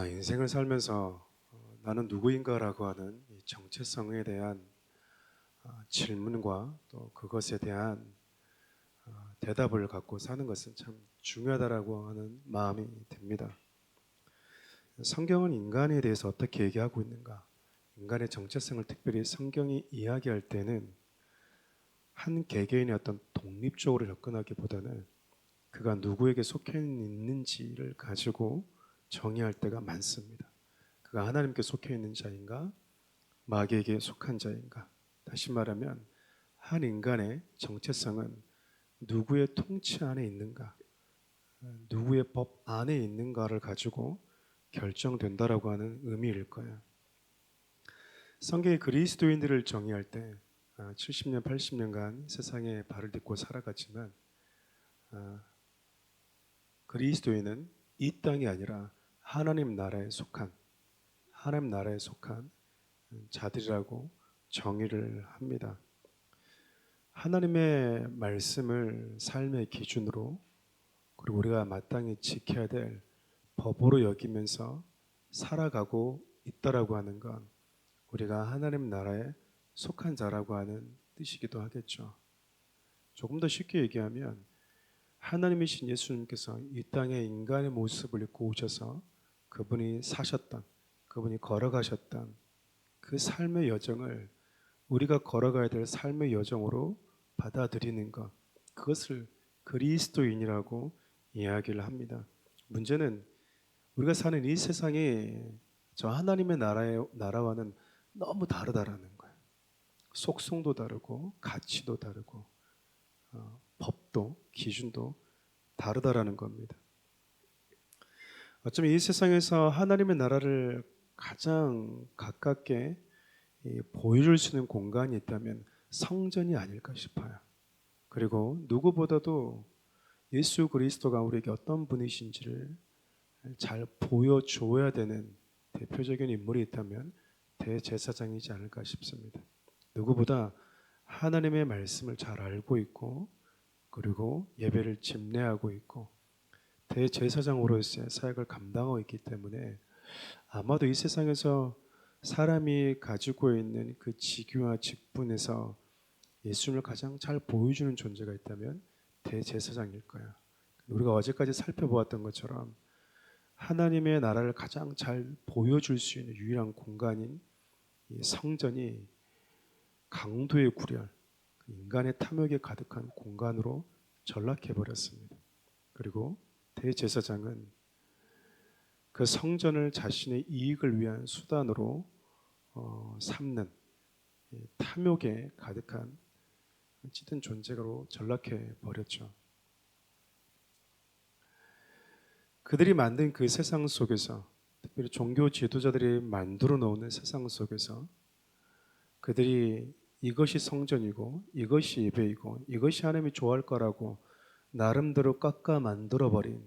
인생을 살면서 나는 누구인가라고 하는 이 정체성에 대한 질문과 또 그것에 대한 대답을 갖고 사는 것은 참 중요하다라고 하는 마음이 듭니다. 성경은 인간에 대해서 어떻게 얘기하고 있는가? 인간의 정체성을 특별히 성경이 이야기할 때는 한 개개인의 어떤 독립적으로 접근하기보다는 그가 누구에게 속해 있는지를 가지고 정의할 때가 많습니다. 그가 하나님께 속해 있는 자인가, 마귀에게 속한 자인가. 다시 말하면 한 인간의 정체성은 누구의 통치 안에 있는가, 누구의 법 안에 있는가를 가지고 결정된다라고 하는 의미일 거예요. 성경의 그리스도인들을 정의할 때 70년, 80년간 세상에 발을 딛고 살아갔지만 그리스도인은 이 땅이 아니라 하나님 나라에 속한 자들이라고 정의를 합니다. 하나님의 말씀을 삶의 기준으로 그리고 우리가 마땅히 지켜야 될 법으로 여기면서 살아가고 있다라고 하는 건 우리가 하나님 나라에 속한 자라고 하는 뜻이기도 하겠죠. 조금 더 쉽게 얘기하면 하나님이신 예수님께서 이 땅에 인간의 모습을 입고 오셔서 그분이 사셨던, 그분이 걸어가셨던 그 삶의 여정을 우리가 걸어가야 될 삶의 여정으로 받아들이는 것, 그것을 그리스도인이라고 이야기를 합니다. 문제는 우리가 사는 이 세상이 저 하나님의 나라와는 너무 다르다라는 거예요. 속성도 다르고 가치도 다르고 법도 기준도 다르다라는 겁니다. 어쩌면 이 세상에서 하나님의 나라를 가장 가깝게 보여줄 수 있는 공간이 있다면 성전이 아닐까 싶어요. 그리고 누구보다도 예수 그리스도가 우리에게 어떤 분이신지를 잘 보여줘야 되는 대표적인 인물이 있다면 대제사장이지 않을까 싶습니다. 누구보다 하나님의 말씀을 잘 알고 있고 그리고 예배를 집례하고 있고 대제사장으로서의 사역을 감당하고 있기 때문에 아마도 이 세상에서 사람이 가지고 있는 그 직위와 직분에서 예수님을 가장 잘 보여주는 존재가 있다면 대제사장일 거야. 우리가 어제까지 살펴보았던 것처럼 하나님의 나라를 가장 잘 보여줄 수 있는 유일한 공간인 이 성전이 강도의 구렬, 인간의 탐욕에 가득한 공간으로 전락해 버렸습니다. 그리고 대제사장은 그 성전을 자신의 이익을 위한 수단으로 삼는 탐욕에 가득한 찌든 존재로 전락해 버렸죠. 그들이 만든 그 세상 속에서, 특별히 종교 지도자들이 만들어 놓은 세상 속에서 그들이 이것이 성전이고 이것이 예배이고 이것이 하나님이 좋아할 거라고 나름대로 깎아 만들어 버린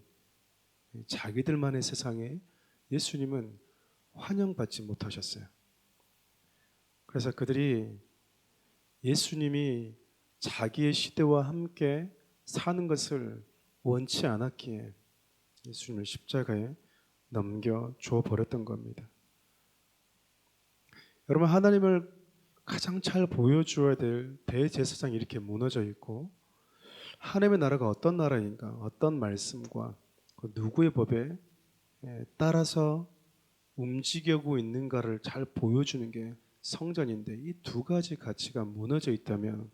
자기들만의 세상에 예수님은 환영받지 못하셨어요. 그래서 그들이 예수님이 자기의 시대와 함께 사는 것을 원치 않았기에 예수님을 십자가에 넘겨줘 버렸던 겁니다. 여러분, 하나님을 가장 잘 보여줘야 될 대제사장이 이렇게 무너져 있고 하나님의 나라가 어떤 나라인가, 어떤 말씀과 그 누구의 법에 따라서 움직이고 있는가를 잘 보여주는 게 성전인데 이 두 가지 가치가 무너져 있다면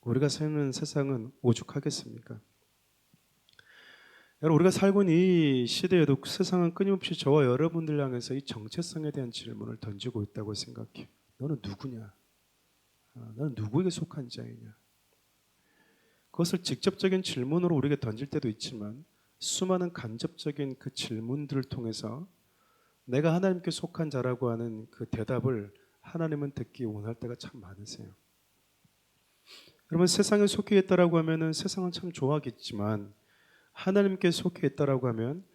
우리가 사는 세상은 오죽하겠습니까? 여러분, 우리가 살고 있는 이 시대에도 세상은 끊임없이 저와 여러분들 향해서 이 정체성에 대한 질문을 던지고 있다고 생각해요. 너는 누구냐? 너는 누구에게 속한 자이냐? 그것을 직접적인 질문으로 우리에게 던질 때도 있지만 수많은 간접적인 그 질문들을 통해서 내가 하나님께 속한 자라고 하는 그 대답을 하나님은 듣기 원할 때가 참 많으세요. 여러분, 세상에 속해 있다라고 하면은 세상은 참 좋아하겠지만 하나님께 속해 있다라고 하면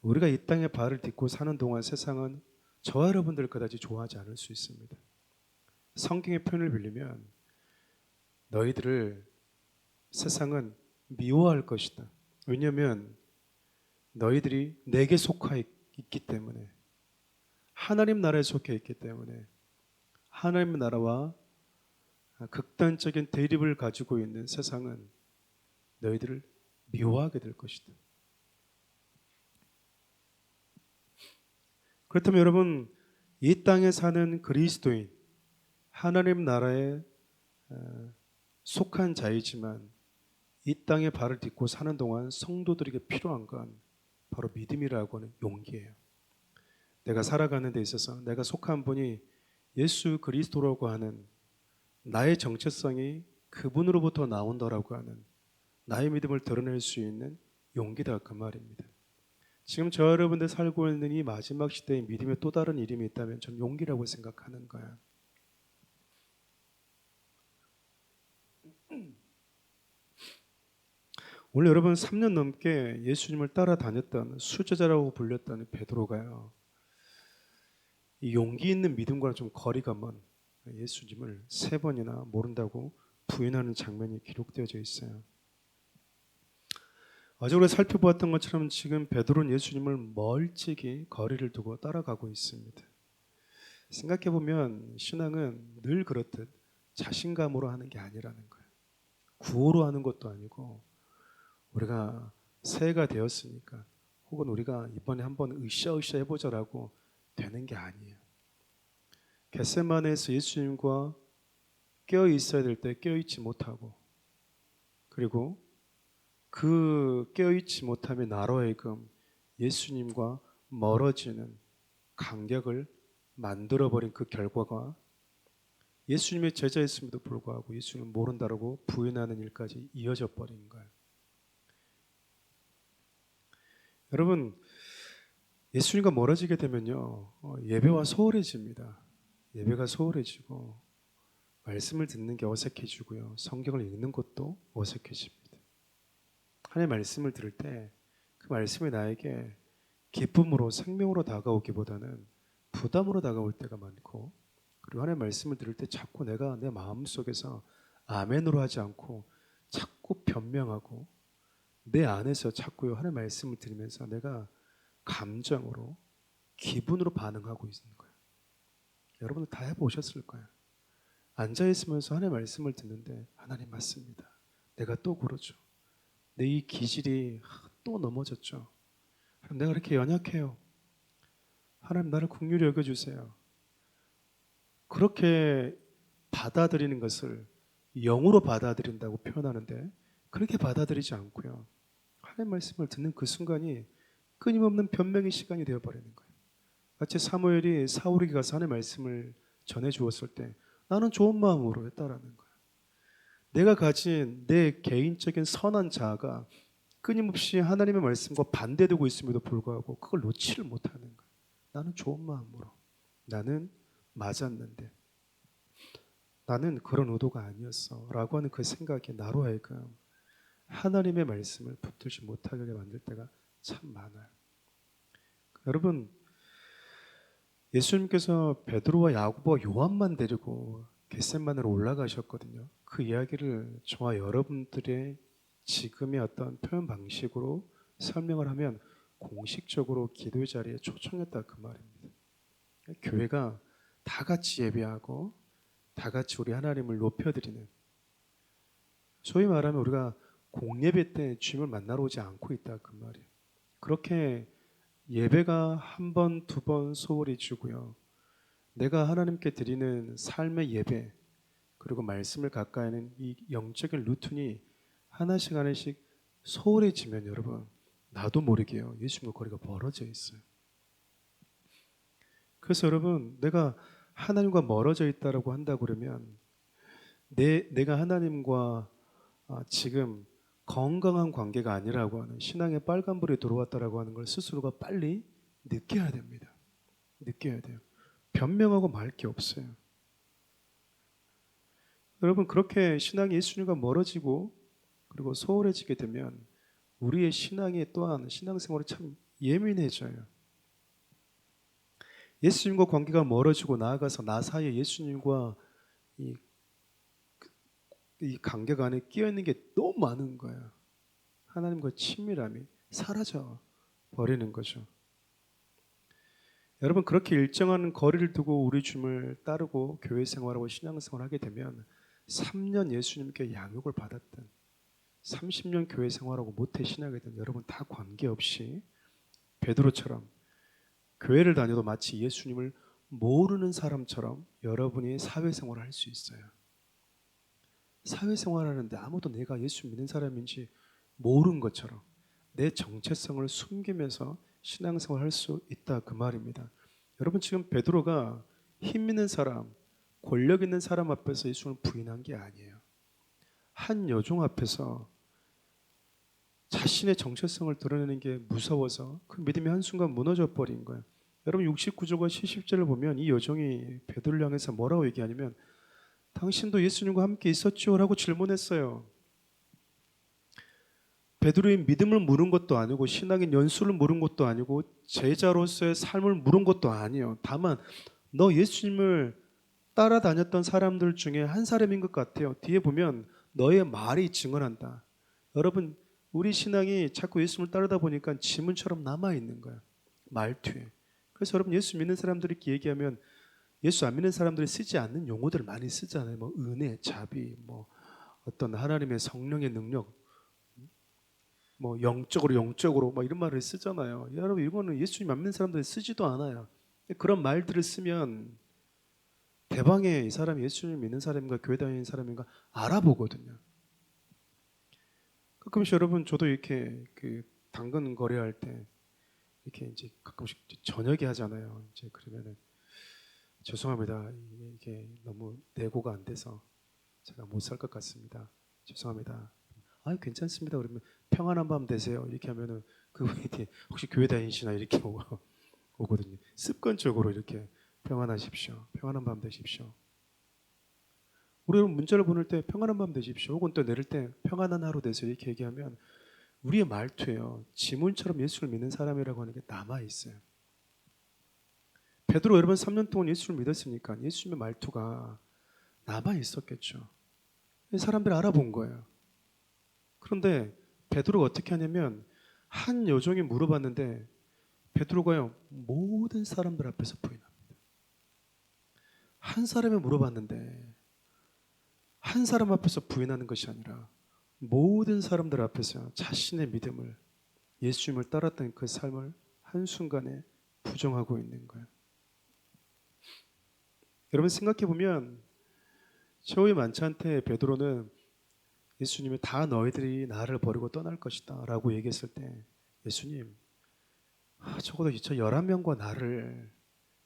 우리가 이 땅에 발을 딛고 사는 동안 세상은 저와 여러분들 그다지 좋아하지 않을 수 있습니다. 성경의 표현을 빌리면 너희들을 세상은 미워할 것이다. 왜냐하면 너희들이 내게 속하 있기 때문에 하나님 나라에 속해 있기 때문에 하나님 나라와 극단적인 대립을 가지고 있는 세상은 너희들을 미워하게 될 것이다. 그렇다면 여러분, 이 땅에 사는 그리스도인, 하나님 나라에 속한 자이지만 이 땅에 발을 딛고 사는 동안 성도들에게 필요한 건 바로 믿음이라고 하는 용기예요. 내가 살아가는 데 있어서 내가 속한 분이 예수 그리스도라고 하는 나의 정체성이 그분으로부터 나온다라고 하는 나의 믿음을 드러낼 수 있는 용기다 그 말입니다. 지금 저 여러분들 살고 있는 이 마지막 시대의 믿음의 또 다른 이름이 있다면 전 용기라고 생각하는 거야. 오늘 여러분 3년 넘게 예수님을 따라다녔던 수제자라고 불렸던 베드로가요, 이 용기 있는 믿음과는 좀 거리가 먼 예수님을 3번이나 모른다고 부인하는 장면이 기록되어져 있어요. 어제 우리가 살펴보았던 것처럼 지금 베드로는 예수님을 멀찍이 거리를 두고 따라가고 있습니다. 생각해보면 신앙은 늘 그렇듯 자신감으로 하는 게 아니라는 거예요. 구호로 하는 것도 아니고 우리가 새해가 되었으니까 혹은 우리가 이번에 한번 으쌰으쌰 해보자라고 되는 게 아니에요. 겟세마네에서 예수님과 깨어 있어야 될 때 깨어 있지 못하고, 그리고 그 깨어 있지 못함이 나로 하여금 예수님과 멀어지는 간격을 만들어버린 그 결과가 예수님의 제자였음에도 불구하고 예수님을 모른다라고 부인하는 일까지 이어져 버린 거예요. 여러분, 예수님과 멀어지게 되면요, 예배와 소홀해집니다. 예배가 소홀해지고 말씀을 듣는 게 어색해지고요, 성경을 읽는 것도 어색해집니다. 하나님의 말씀을 들을 때 그 말씀이 나에게 기쁨으로 생명으로 다가오기보다는 부담으로 다가올 때가 많고, 그리고 하나님의 말씀을 들을 때 자꾸 내가 내 마음속에서 아멘으로 하지 않고 자꾸 변명하고 내 안에서 자꾸 하나님의 말씀을 들으면서 내가 감정으로 기분으로 반응하고 있는 거예요. 여러분들 다 해보셨을 거예요. 앉아있으면서 하나님의 말씀을 듣는데 하나님 맞습니다. 내가 또 그러죠. 내 이 기질이 또 넘어졌죠. 하나님 내가 이렇게 연약해요. 하나님 나를 긍휼히 여겨주세요. 그렇게 받아들이는 것을 영으로 받아들인다고 표현하는데 그렇게 받아들이지 않고요, 하나님의 말씀을 듣는 그 순간이 끊임없는 변명의 시간이 되어버리는 거예요. 마치 사무엘이 사울에게 가서 하나님의 말씀을 전해 주었을 때 나는 좋은 마음으로 했다라는 거예요. 내가 가진 내 개인적인 선한 자아가 끊임없이 하나님의 말씀과 반대되고 있음에도 불구하고 그걸 놓지를 못하는 거예요. 나는 좋은 마음으로, 나는 맞았는데, 나는 그런 의도가 아니었어 라고 하는 그 생각이 나로 하여금 하나님의 말씀을 붙들지 못하게 만들 때가 참 많아요. 여러분, 예수님께서 베드로와 야고보와 요한만 데리고 겟세마네로 올라가셨거든요. 그 이야기를 저와 여러분들의 지금의 어떤 표현 방식으로 설명을 하면 공식적으로 기도의 자리에 초청했다 그 말입니다. 교회가 다 같이 예배하고 다 같이 우리 하나님을 높여드리는, 소위 말하면 우리가 공예배 때 주님을 만나러 오지 않고 있다 그 말이에요. 그렇게 예배가 한 번, 두 번 소홀히 주고요, 내가 하나님께 드리는 삶의 예배 그리고 말씀을 가까이 하는 이 영적인 루틴이 하나씩 하나씩 소홀해지면 여러분, 나도 모르게요, 예수님과 거리가 멀어져 있어요. 그래서 여러분, 내가 하나님과 멀어져 있다라고 한다 그러면 내가 하나님과 지금 건강한 관계가 아니라고 하는, 신앙의 빨간불이 들어왔다라고 하는 걸 스스로가 빨리 느껴야 됩니다. 느껴야 돼요. 변명하고 말 게 없어요. 여러분, 그렇게 신앙이 예수님과 멀어지고 그리고 소홀해지게 되면 우리의 신앙이 또한 신앙생활이 참 예민해져요. 예수님과 관계가 멀어지고 나아가서 나 사이에 예수님과 이 관계가 안에 끼어 있는 게 너무 많은 거예요. 하나님과 친밀함이 사라져 버리는 거죠. 여러분 그렇게 일정한 거리를 두고 우리 주님을 따르고 교회 생활하고 신앙 생활하게 되면 3년 예수님께 양육을 받았던 30년 교회 생활하고 모태 신학에 든 여러분 다 관계없이 베드로처럼 교회를 다녀도 마치 예수님을 모르는 사람처럼 여러분이 사회생활을 할 수 있어요. 사회생활하는데 아무도 내가 예수 믿는 사람인지 모르는 것처럼 내 정체성을 숨기면서 신앙생활을 할 수 있다 그 말입니다. 여러분 지금 베드로가 힘 있는 사람, 권력 있는 사람 앞에서 예수를 부인한 게 아니에요. 한 여종 앞에서 자신의 정체성을 드러내는 게 무서워서 그 믿음이 한순간 무너져 버린 거예요. 여러분 69절과 70절을 보면 이 여종이 베드로를 향해서 뭐라고 얘기하냐면 당신도 예수님과 함께 있었지요? 라고 질문했어요. 베드로의 믿음을 물은 것도 아니고 신앙의 연수를 물은 것도 아니고 제자로서의 삶을 물은 것도 아니에요. 다만 너 예수님을 따라다녔던 사람들 중에 한 사람인 것 같아요. 뒤에 보면 너의 말이 증언한다. 여러분 우리 신앙이 자꾸 예수님을 따르다 보니까 지문처럼 남아있는 거야. 말투에. 그래서 여러분 예수 믿는 사람들이 이렇게 얘기하면 예수 안 믿는 사람들이 쓰지 않는 용어들을 많이 쓰잖아요. 뭐 은혜, 자비, 뭐 어떤 하나님의 성령의 능력, 뭐 영적으로 뭐 이런 말을 쓰잖아요. 여러분 이거는 예수님 안 믿는 사람들이 쓰지도 않아요. 그런 말들을 쓰면 대방에 이 사람이 예수님 믿는 사람인가 교회 다니는 사람인가 알아보거든요. 가끔씩 여러분 저도 이렇게 그 당근 거래할 때 이렇게 이제 가끔씩 저녁에 하잖아요. 이제 그러면은 죄송합니다. 이게 너무 내고가 안 돼서 제가 못 살 것 같습니다. 죄송합니다. 아 괜찮습니다. 그러면 평안한 밤 되세요. 이렇게 하면은 그분이 혹시 교회 다니시나 이렇게 오거든요. 습관적으로 이렇게 평안하십시오. 평안한 밤 되십시오. 우리 문자를 보낼 때 평안한 밤 되십시오. 혹은 또 내릴 때 평안한 하루 되세요. 이렇게 얘기하면 우리의 말투에요. 지문처럼 예수를 믿는 사람이라고 하는 게 남아 있어요. 베드로 여러분 3년 동안 예수를 믿었으니까 예수님의 말투가 남아 있었겠죠. 사람들이 알아본 거예요. 그런데 베드로가 어떻게 하냐면 한 여종이 물어봤는데 베드로가요 모든 사람들 앞에서 부인합니다. 한 사람이 물어봤는데 한 사람 앞에서 부인하는 것이 아니라 모든 사람들 앞에서 자신의 믿음을 예수님을 따랐던 그 삶을 한순간에 부정하고 있는 거예요. 여러분 생각해 보면 최후의 만찬 때 베드로는 예수님이 다 너희들이 나를 버리고 떠날 것이다 라고 얘기했을 때 예수님 적어도 저 11명과 나를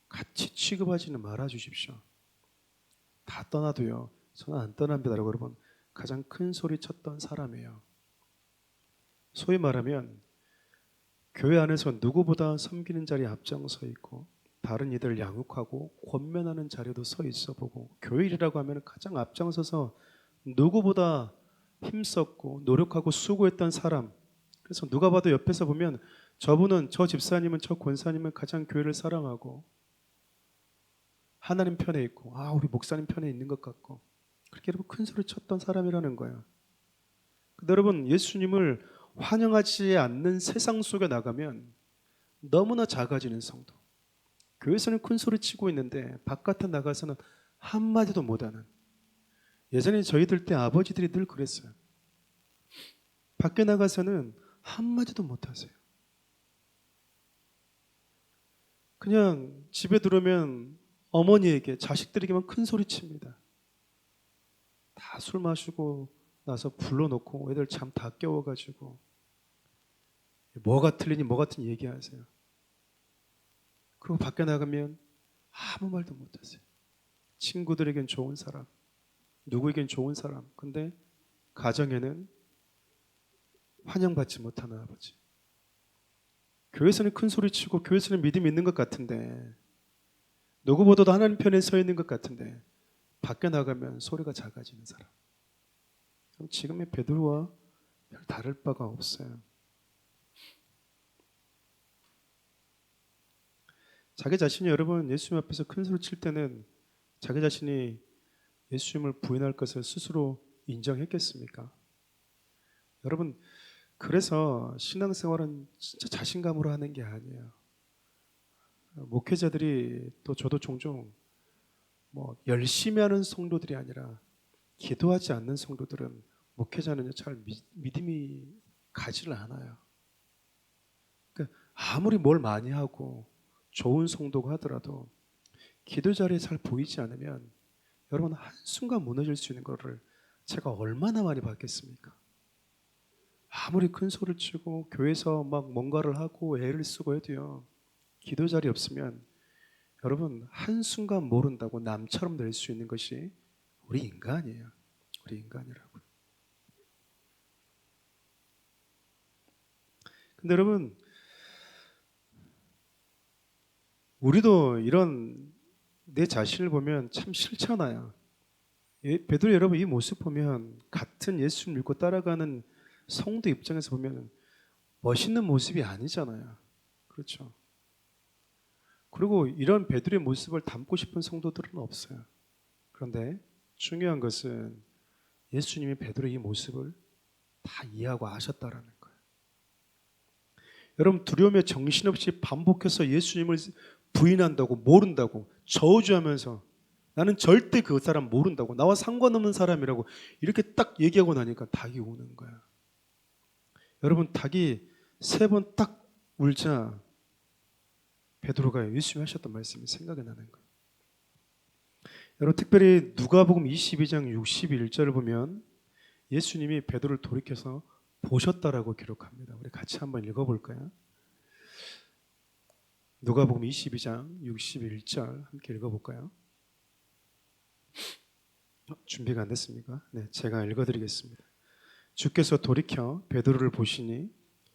같이 취급하지는 말아 주십시오. 다 떠나도요 저는 안 떠납니다 라고 여러분 가장 큰 소리 쳤던 사람이에요. 소위 말하면 교회 안에서 누구보다 섬기는 자리에 앞장서 있고 다른 이들을 양육하고 권면하는 자리도 서 있어 보고 교회 일이라고 하면 가장 앞장서서 누구보다 힘썼고 노력하고 수고했던 사람. 그래서 누가 봐도 옆에서 보면 저분은 저 집사님은 저 권사님은 가장 교회를 사랑하고 하나님 편에 있고 우리 목사님 편에 있는 것 같고 그렇게 여러분 큰 소리 쳤던 사람이라는 거예요. 근데 여러분 예수님을 환영하지 않는 세상 속에 나가면 너무나 작아지는 성도. 교회에서는 큰 소리 치고 있는데 바깥에 나가서는 한마디도 못하는. 예전에 저희들 때 아버지들이 늘 그랬어요. 밖에 나가서는 한마디도 못하세요. 그냥 집에 들어오면 어머니에게 자식들에게만 큰 소리 칩니다. 다 술 마시고 나서 불러놓고 애들 잠 다 깨워가지고 뭐가 틀리니 뭐가 틀리니 얘기하세요. 그리고 밖에 나가면 아무 말도 못하세요. 친구들에겐 좋은 사람, 누구에겐 좋은 사람. 근데 가정에는 환영받지 못하는 아버지. 교회에서는 큰 소리 치고 교회에서는 믿음이 있는 것 같은데 누구보다도 하나님 편에 서 있는 것 같은데 밖에 나가면 소리가 작아지는 사람. 지금의 베드로와 별 다를 바가 없어요. 자기 자신이 여러분 예수님 앞에서 큰 소리 칠 때는 자기 자신이 예수님을 부인할 것을 스스로 인정했겠습니까? 여러분 그래서 신앙생활은 진짜 자신감으로 하는 게 아니에요. 목회자들이 또 저도 종종 뭐 열심히 하는 성도들이 아니라 기도하지 않는 성도들은 목회자는 잘 믿음이 가지를 않아요. 그러니까 아무리 뭘 많이 하고 좋은 성도가 하더라도 기도 자리에 잘 보이지 않으면 여러분 한순간 무너질 수 있는 것을 제가 얼마나 많이 봤겠습니까? 아무리 큰 소리를 치고 교회에서 막 뭔가를 하고 애를 쓰고 해도요, 기도 자리 없으면 여러분 한순간 모른다고 남처럼 될 수 있는 것이 우리 인간이에요. 우리 인간이라고. 근데 여러분 우리도 이런 내 자신을 보면 참 싫잖아요. 베드로 여러분 이 모습 보면 같은 예수를 믿고 따라가는 성도 입장에서 보면 멋있는 모습이 아니잖아요. 그렇죠. 그리고 이런 베드로의 모습을 담고 싶은 성도들은 없어요. 그런데 중요한 것은 예수님이 베드로의 이 모습을 다 이해하고 아셨다라는 거예요. 여러분 두려움에 정신없이 반복해서 예수님을 부인한다고 모른다고 저주하면서 나는 절대 그 사람 모른다고 나와 상관없는 사람이라고 이렇게 딱 얘기하고 나니까 닭이 우는 거야. 여러분 닭이 3번 딱 울자 베드로가 예수님이 하셨던 말씀이 생각이 나는 거예요. 여러분 특별히 누가복음 22장 61절을 보면 예수님이 베드로를 돌이켜서 보셨다라고 기록합니다. 우리 같이 한번 읽어볼까요? 누가복음 22장 61절 함께 읽어볼까요? 준비가 안 됐습니까? 네, 제가 읽어드리겠습니다. 주께서 돌이켜 베드로를 보시니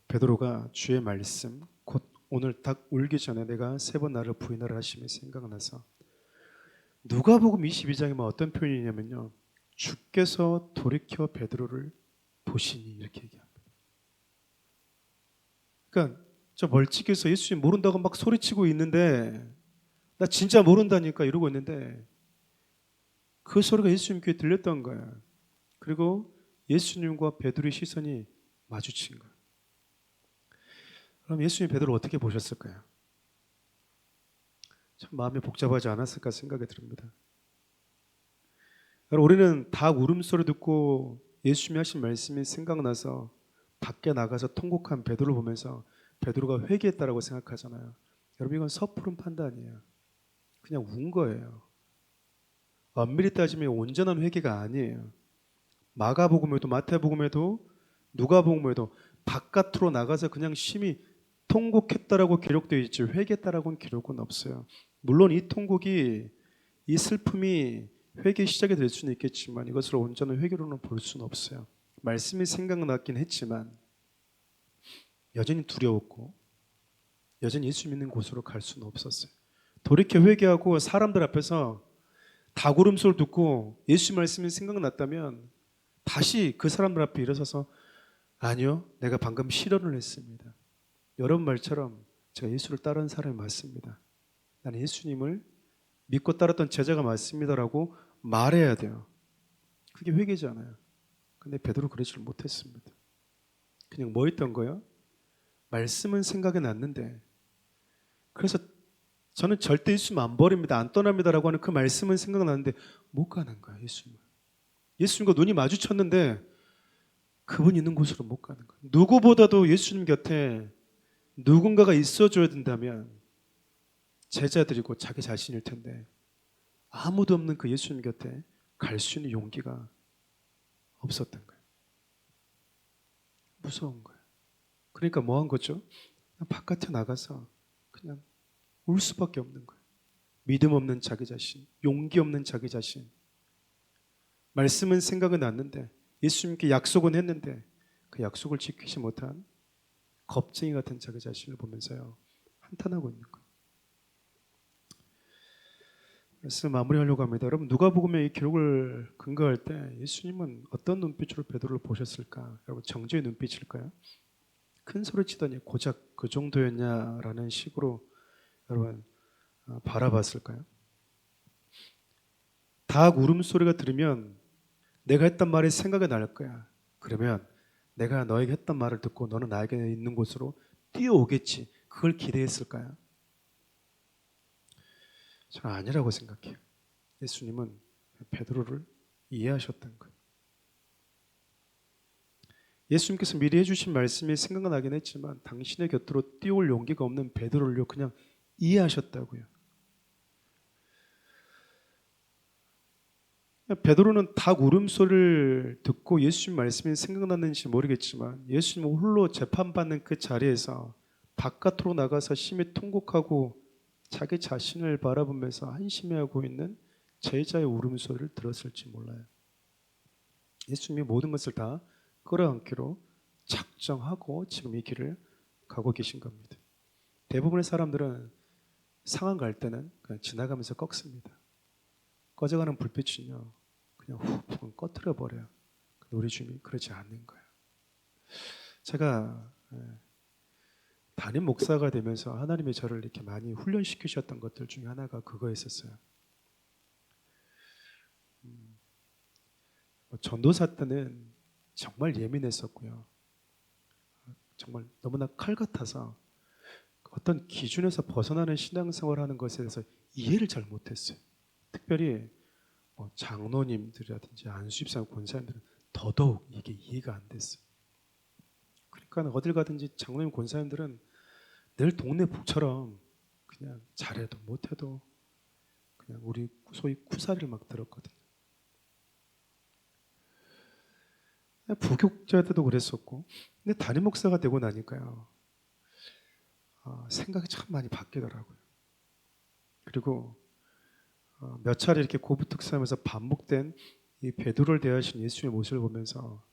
베드로가 주의 말씀 곧 오늘 닭 울기 전에 내가 3번 나를 부인하라 하심이 생각나서 누가복음 22장에 어떤 표현이냐면요. 주께서 돌이켜 베드로를 보시니 이렇게 얘기합니다. 그러니까 저 멀찍이서 예수님 모른다고 막 소리치고 있는데 나 진짜 모른다니까 이러고 있는데 그 소리가 예수님 귀에 들렸던 거야. 그리고 예수님과 베드로의 시선이 마주친 거야. 그럼 예수님이 베드로를 어떻게 보셨을까요? 참 마음이 복잡하지 않았을까 생각이 듭니다. 우리는 닭 울음소리 듣고 예수님이 하신 말씀이 생각나서 밖에 나가서 통곡한 베드로를 보면서 베드로가 회개했다라고 생각하잖아요. 여러분 이건 섣부른 판단이에요. 그냥 운 거예요. 엄밀히 따지면 온전한 회개가 아니에요. 마가복음에도 마태복음에도 누가복음에도 바깥으로 나가서 그냥 심히 통곡했다라고 기록되어 있지 회개했다라고는 기록은 없어요. 물론 이 통곡이 이 슬픔이 회개의 시작이 될 수는 있겠지만 이것을 온전한 회개로는 볼 수는 없어요. 말씀이 생각났긴 했지만 여전히 두려웠고 여전히 예수 믿는 곳으로 갈 수는 없었어요. 돌이켜 회개하고 사람들 앞에서 닭울음소리를 듣고 예수 말씀이 생각났다면 다시 그 사람들 앞에 일어서서 아니요, 내가 방금 실언을 했습니다. 여러분 말처럼 제가 예수를 따르는 사람이 맞습니다. 나는 예수님을 믿고 따랐던 제자가 맞습니다라고 말해야 돼요. 그게 회개잖아요. 근데 베드로 그러지를 못했습니다. 그냥 뭐 했던 거예요? 말씀은 생각이 났는데 그래서 저는 절대 예수님 안 버립니다. 안 떠납니다라고 하는 그 말씀은 생각나는데 못 가는 거예요. 예수님과 눈이 마주쳤는데 그분 있는 곳으로 못 가는 거예요. 누구보다도 예수님 곁에 누군가가 있어줘야 된다면 제자들이고 자기 자신일 텐데 아무도 없는 그 예수님 곁에 갈 수 있는 용기가 없었던 거예요. 무서운 거예요. 그러니까 뭐 한 거죠? 바깥에 나가서 그냥 울 수밖에 없는 거예요. 믿음 없는 자기 자신, 용기 없는 자기 자신. 말씀은 생각은 났는데 예수님께 약속은 했는데 그 약속을 지키지 못한 겁쟁이 같은 자기 자신을 보면서요 한탄하고 있는 거예요. 말씀 마무리하려고 합니다. 여러분 누가복음의 이 기록을 근거할 때 예수님은 어떤 눈빛으로 베드로를 보셨을까? 여러분 정죄의 눈빛일까요? 큰 소리 치더니 고작 그 정도였냐라는 식으로 여러분 바라봤을까요? 닭 울음소리가 들으면 내가 했던 말이 생각이 날 거야. 그러면 내가 너에게 했던 말을 듣고 너는 나에게 있는 곳으로 뛰어오겠지. 그걸 기대했을까요? 저는 아니라고 생각해요. 예수님은 베드로를 이해하셨던 거예요. 예수님께서 미리 해주신 말씀이 생각나긴 했지만 당신의 곁으로 뛰어올 용기가 없는 베드로를 그냥 이해하셨다고요. 베드로는 닭 울음소리를 듣고 예수님 말씀이 생각났는지 모르겠지만 예수님 홀로 재판받는 그 자리에서 바깥으로 나가서 심히 통곡하고 자기 자신을 바라보면서 한심해하고 있는 제자의 울음소리를 들었을지 몰라요. 예수님이 모든 것을 다 끌어안기로 작정하고 지금 이 길을 가고 계신 겁니다. 대부분의 사람들은 상황 갈 때는 그냥 지나가면서 꺾습니다. 꺼져가는 불빛은요 그냥 훅 꺼트려 버려요. 근데 우리 주님이 그러지 않는 거예요. 제가 담임 목사가 되면서 하나님이 저를 이렇게 많이 훈련시키셨던 것들 중에 하나가 그거였었어요. 전도사 때는 정말 예민했었고요. 정말 너무나 칼 같아서 어떤 기준에서 벗어나는 신앙생활을 하는 것에 대해서 이해를 잘 못했어요. 특별히 장로님들이라든지 안수집사 권사님들은 더더욱 이게 이해가 안 됐어요. 그러니까 어딜 가든지 장로님 권사님들은 늘 동네 북처럼 그냥 잘해도 못해도 그냥 우리 소위 쿠사리를 막 들었거든요. 부교육자 때도 그랬었고, 근데 담임 목사가 되고 나니까요 생각이 참 많이 바뀌더라고요. 그리고 몇 차례 이렇게 고부특사하면서 반복된 이 베드로를 대하신 예수님의 모습을 보면서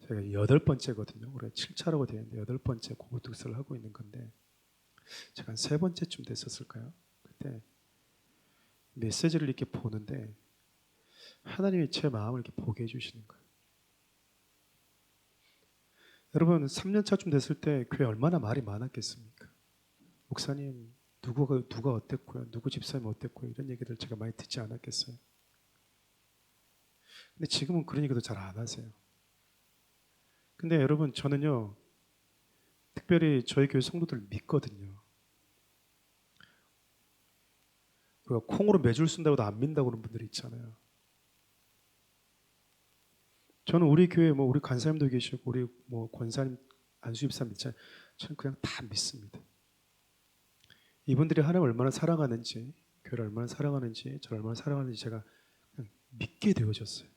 제가 8번째거든요. 올해 7차라고 되어 있는데 8번째 고부특사를 하고 있는 건데 제가 한 3번째쯤 됐었을까요? 그때 메시지를 이렇게 보는데 하나님이 제 마음을 이렇게 보게 해주시는 거예요. 여러분 3년차쯤 됐을 때 교회 얼마나 말이 많았겠습니까? 목사님 누가 어땠고요, 누구 집사님 어땠고요, 이런 얘기들 제가 많이 듣지 않았겠어요? 근데 지금은 그런 얘기도 잘 안 하세요. 근데 여러분 저는요 특별히 저희 교회 성도들 믿거든요. 그리고 콩으로 매줄 쓴다고도 안 믿는다고 그러는 분들이 있잖아요. 저는 우리 교회 우리 간사님도 계시고 우리 권사님 안수집사 믿잖아요. 저는 그냥 다 믿습니다. 이분들이 하나님을 얼마나 사랑하는지, 교회를 얼마나 사랑하는지, 저를 얼마나 사랑하는지 제가 그냥 믿게 되어졌어요.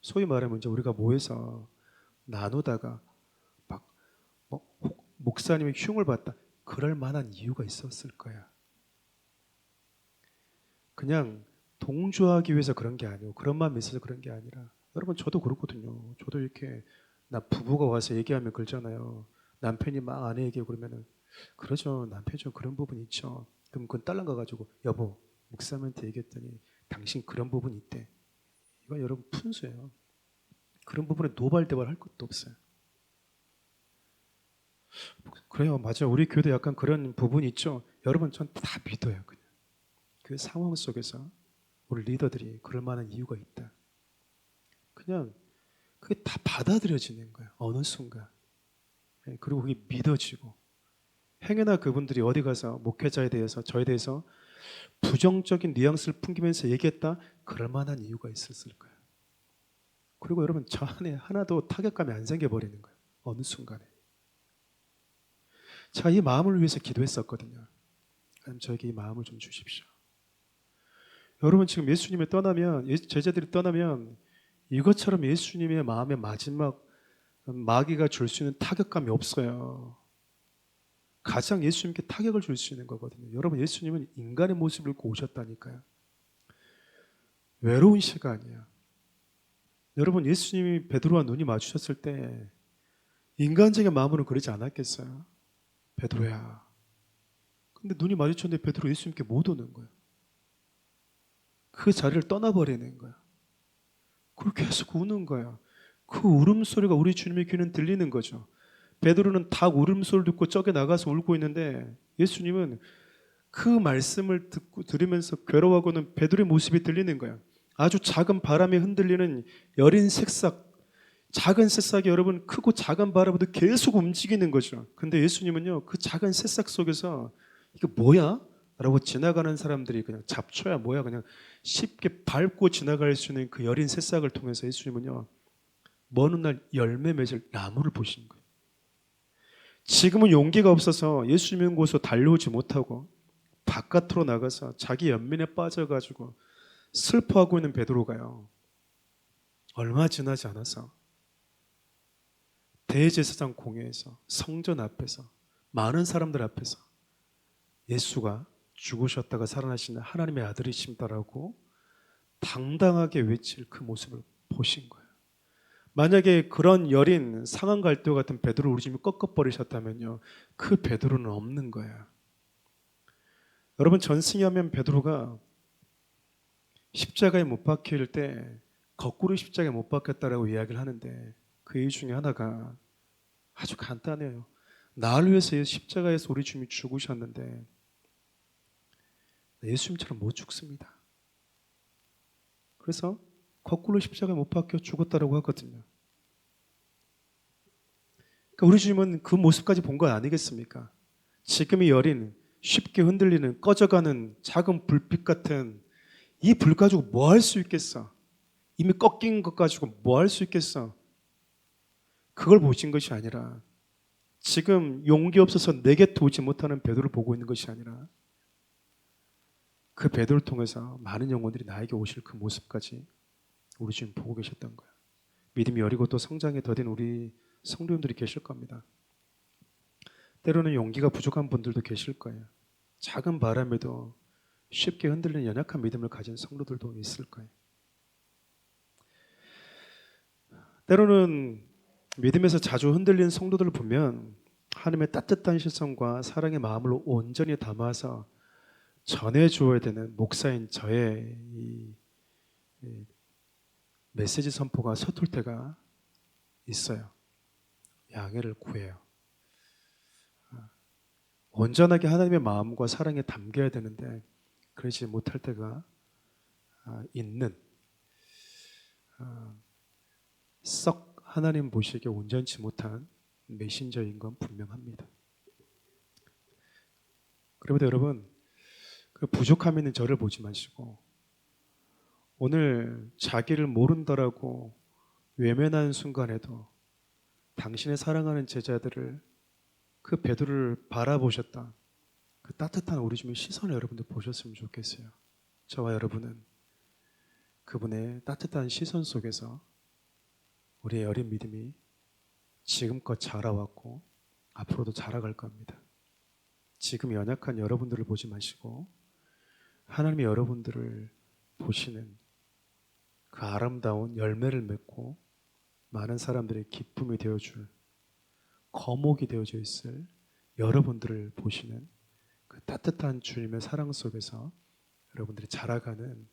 소위 말하면 이제 우리가 모여서 나누다가 막 목사님이 흉을 봤다, 그럴 만한 이유가 있었을 거야. 그냥 동조하기 위해서 그런 게 아니고 그런 마음이 있어서 그런 게 아니라, 여러분 저도 그렇거든요. 저도 이렇게 부부가 와서 얘기하면 그러잖아요. 남편이 막 아내에게 그러면은 그러죠. 남편이 좀 그런 부분이 있죠. 그럼 그건 딸랑 가가지고 여보 목사님한테 얘기했더니 당신 그런 부분이 있대. 이건 여러분 푼수예요. 그런 부분에 노발대발 할 것도 없어요. 그래요, 맞아요. 우리 교회도 약간 그런 부분이 있죠. 여러분 전 다 믿어요. 그냥 그 상황 속에서 우리 리더들이 그럴 만한 이유가 있다. 그냥 그게 다 받아들여지는 거예요. 어느 순간. 그리고 그게 믿어지고. 행여나 그분들이 어디 가서 목회자에 대해서 저에 대해서 부정적인 뉘앙스를 풍기면서 얘기했다, 그럴 만한 이유가 있었을 거예요. 그리고 여러분 저 안에 하나도 타격감이 안 생겨버리는 거예요. 어느 순간에. 제가 이 마음을 위해서 기도했었거든요. 하나님 저에게 이 마음을 좀 주십시오. 여러분 지금 예수님이 떠나면, 제자들이 떠나면 이것처럼 예수님의 마음의 마지막 마귀가 줄 수 있는 타격감이 없어요. 가장 예수님께 타격을 줄 수 있는 거거든요. 여러분 예수님은 인간의 모습을 입고 오셨다니까요. 외로운 시간이야. 여러분 예수님이 베드로와 눈이 마주쳤을 때 인간적인 마음으로는 그러지 않았겠어요? 베드로야. 근데 눈이 마주쳤는데 베드로 예수님께 못 오는 거예요. 그 자리를 떠나버리는 거야. 그걸 계속 우는 거야. 그 울음소리가 우리 주님의 귀는 들리는 거죠. 베드로는 닭 울음소리를 듣고 저기 나가서 울고 있는데 예수님은 그 말씀을 들으면서 괴로워하고는 베드로의 모습이 들리는 거야. 아주 작은 바람에 흔들리는 여린 새싹, 작은 새싹이 여러분 크고 작은 바람에도 계속 움직이는 거죠. 근데 예수님은요 그 작은 새싹 속에서 이게 뭐야? 그러고 지나가는 사람들이 그냥 잡초야 뭐야 그냥 쉽게 밟고 지나갈 수 있는 그 여린 새싹을 통해서 예수님은요 먼 훗날 열매 맺을 나무를 보시는 거예요. 지금은 용기가 없어서 예수 믿는 곳으로 달려오지 못하고 바깥으로 나가서 자기 연민에 빠져가지고 슬퍼하고 있는 베드로가요 얼마 지나지 않아서 대제사장 공회에서 성전 앞에서 많은 사람들 앞에서 예수가 죽으셨다가 살아나신 하나님의 아들이십니다라고 당당하게 외칠 그 모습을 보신 거예요. 만약에 그런 여린 상한 갈대와 같은 베드로 우리 주님이 꺾어버리셨다면요 그 베드로는 없는 거예요. 여러분 전승하면 베드로가 십자가에 못 박힐 때 거꾸로 십자가에 못 박혔다라고 이야기를 하는데 그 이유 중에 하나가 아주 간단해요. 나를 위해서 십자가에서 우리 주님이 죽으셨는데 예수님처럼 못 죽습니다. 그래서 거꾸로 십자가에 못 박혀 죽었다라고 하거든요. 그러니까 우리 주님은 그 모습까지 본 거 아니겠습니까? 지금이 여린 쉽게 흔들리는 꺼져가는 작은 불빛 같은 이 불 가지고 뭐 할 수 있겠어? 이미 꺾인 것 가지고 뭐 할 수 있겠어? 그걸 보신 것이 아니라 지금 용기 없어서 내게 도우지 못하는 베드로를 보고 있는 것이 아니라 그 베드로를 통해서 많은 영혼들이 나에게 오실 그 모습까지 우리 주님 보고 계셨던 거예요. 믿음이 여리고 또 성장에 더딘 우리 성도님들이 계실 겁니다. 때로는 용기가 부족한 분들도 계실 거예요. 작은 바람에도 쉽게 흔들리는 연약한 믿음을 가진 성도들도 있을 거예요. 때로는 믿음에서 자주 흔들리는 성도들을 보면 하나님의 따뜻한 시선과 사랑의 마음을 온전히 담아서 전해주어야 되는 목사인 저의 이 메시지 선포가 서툴 때가 있어요. 양해를 구해요. 온전하게 하나님의 마음과 사랑에 담겨야 되는데 그러지 못할 때가 있는 썩 하나님 보시기에 온전치 못한 메신저인 건 분명합니다. 그러므로 여러분 그 부족함 있는 저를 보지 마시고 오늘 자기를 모른다라고 외면하는 순간에도 당신의 사랑하는 제자들을 그 베드로를 바라보셨다. 그 따뜻한 우리 주님의 시선을 여러분들 보셨으면 좋겠어요. 저와 여러분은 그분의 따뜻한 시선 속에서 우리의 어린 믿음이 지금껏 자라왔고 앞으로도 자라갈 겁니다. 지금 연약한 여러분들을 보지 마시고 하나님이 여러분들을 보시는 그 아름다운 열매를 맺고 많은 사람들의 기쁨이 되어줄 거목이 되어져 있을 여러분들을 보시는 그 따뜻한 주님의 사랑 속에서 여러분들이 자라가는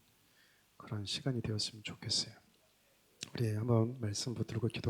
그런 시간이 되었으면 좋겠어요. 우리 한번 말씀 붙들고 기도